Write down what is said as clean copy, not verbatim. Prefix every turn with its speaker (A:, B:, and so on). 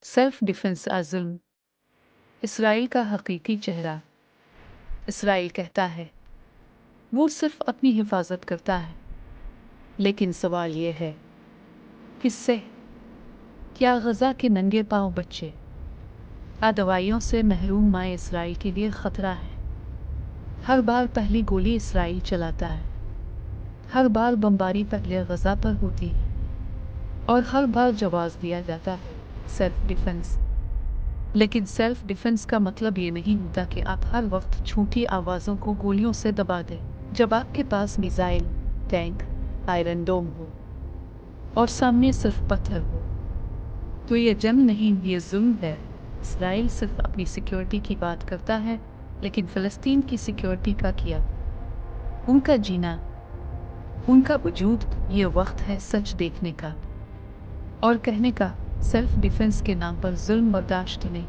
A: Self defence जुल्म। Israel का हकीकी चेहरा। इसराइल कहता है वो सिर्फ अपनी हिफाजत करता है, लेकिन सवाल ये है किससे? क्या गजा के नंगे पांव बच्चे या दवाइयों से महरूम माए इसराइल के लिए खतरा है? हर बार पहली गोली इसराइल चलाता है, हर बार बमबारी पहले गजा पर होती है और हर बार जवाब दिया जाता है सेल्फ डिफेंस। लेकिन सेल्फ डिफेंस का मतलब ये नहीं होता कि आप हर वक्त छोटी आवाज़ों को गोलियों से दबा दें। जब आपके पास मिसाइल, टैंक, आयरन डोम हो और सामने सिर्फ पत्थर हो, तो ये जंग नहीं, ये जुल्म है। इसराइल सिर्फ अपनी सिक्योरिटी की बात करता है, लेकिन फ़लस्तीन की सिक्योरिटी का क्या? उनका जीना, उनका वजूद, ये वक्त है सच देखने का और कहने का। सेल्फ डिफेंस के नाम पर जुल्म बर्दाश्त नहीं।